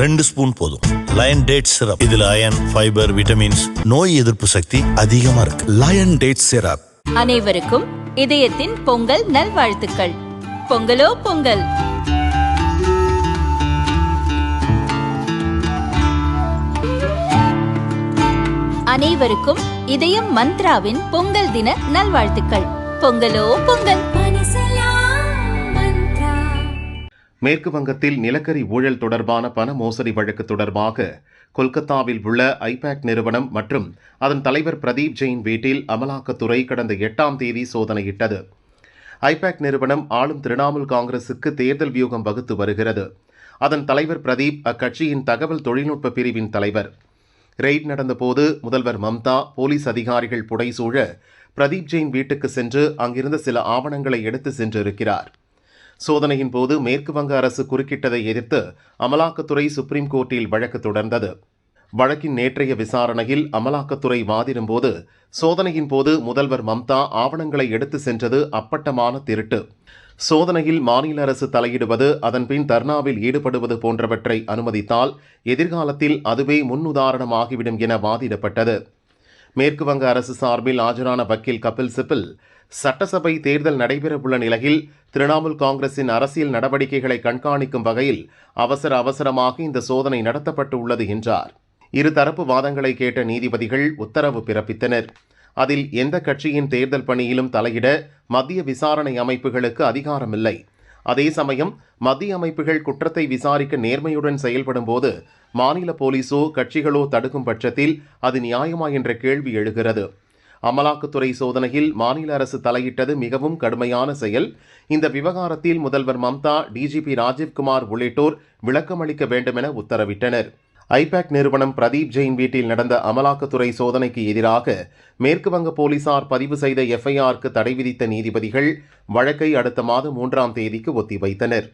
2 spoon போதும். Lion date syrup, இதுல iron, fibre, vitamins, நோய் எதிர்ப்பு சக்தி அதிகமா இருக்கு. Lion date syrup. அனைவருக்கும் இதயத்தின் பொங்கல் நல்வாழ்த்துக்கள். பொங்கலோ பொங்கல். அனைவருக்கும் இதயம் மந்த்ராவின் பொங்கல் தின நல்வாழ்த்துக்கள். பொங்கலோ பொங்கல். மேற்கு வங்கத்தில் நிலக்கரி ஊழல் தொடர்பான பண மோசடி வழக்கு தொடர்பாக கொல்கத்தாவில் உள்ள ஐபேக் நிறுவனம் மற்றும் அதன் தலைவர் பிரதீப் ஜெயின் வீட்டில் அமலாக்கத்துறை கடந்த 8ஆம் தேதி சோதனையிட்டது. ஐபேக் நிறுவனம் ஆளும் திரிணாமுல் காங்கிரசுக்கு தேர்தல் வியூகம் வகுத்து வருகிறது. அதன் தலைவர் பிரதீப் அக்கட்சியின் தகவல் தொழில்நுட்ப பிரிவின் தலைவர். ரெய்ட் நடந்தபோது முதல்வர் மம்தா, போலீஸ் அதிகாரிகள் புடைசூழ பிரதீப் ஜெயின் வீட்டுக்கு சென்று அங்கிருந்த சில ஆவணங்களை எடுத்து சென்றிருக்கிறார். சோதனையின் போது மேற்கு வங்க அரசு குறுக்கிட்டதை எதிர்த்து அமலாக்கத்துறை சுப்ரீம் கோர்ட்டில் வழக்கு தொடர்ந்தது. வழக்கின் நேற்றைய விசாரணையில் அமலாக்கத்துறை வாதிடும்போது சோதனையின் போது முதல்வர் மம்தா ஆவணங்களை எடுத்து சென்றது அப்பட்டமான திருட்டு, சோதனையில் மாநில அரசு தலையிடுவது, அதன்பின் தர்ணாவில் ஈடுபடுவது போன்றவற்றை அனுமதித்தால் எதிர்காலத்தில் அதுவே முன்னுதாரணமாகிவிடும் என வாதிடப்பட்டது. மேற்கு வங்க அரசு சார்பில் ஆஜரான வக்கீல் கபில் சிபில், சட்டசபை தேர்தல் நடைபெறவுள்ள நிலையில் திரிணாமுல் காங்கிரசின் அரசியல் நடவடிக்கைகளை கண்காணிக்கும் வகையில் அவசரமாக இந்த சோதனை நடத்தப்பட்டு உள்ளது என்றார். இருதரப்பு வாதங்களை கேட்ட நீதிபதிகள் உத்தரவு பிறப்பித்தனர். அதில் எந்த கட்சியின் தேர்தல் பணியிலும் தலையிட மத்திய விசாரணை அமைப்புகளுக்கு அதிகாரமில்லை. அதே சமயம் மத்திய அமைப்புகள் குற்றத்தை விசாரிக்க நேர்மையுடன் செயல்படும் போது மாநில போலீஸோ கட்சிகளோ தடுக்கும் பட்சத்தில் அது நியாயமா என்ற கேள்வி எழுகிறது. அமலாக்கத்துறை சோதனையில் மாநில அரசு தலையிட்டது மிகவும் கடுமையான செயல். இந்த விவகாரத்தில் முதல்வர் மம்தா, டிஜிபி ராஜீவ்குமார் உள்ளிட்டோர் விளக்கமளிக்க வேண்டுமென உத்தரவிட்டனர். ஐபேக் நிறுவனம் பிரதீப் ஜெயின் வீட்டில் நடந்த அமலாக்கத்துறை சோதனைக்கு எதிராக மேற்கு வங்க போலீசார் பதிவு செய்த எஃப்ஐஆருக்கு தடை விதித்த நீதிபதிகள் வழக்கை அடுத்த மாதம் 3ஆம் தேதிக்கு ஒத்திவைத்தனர்.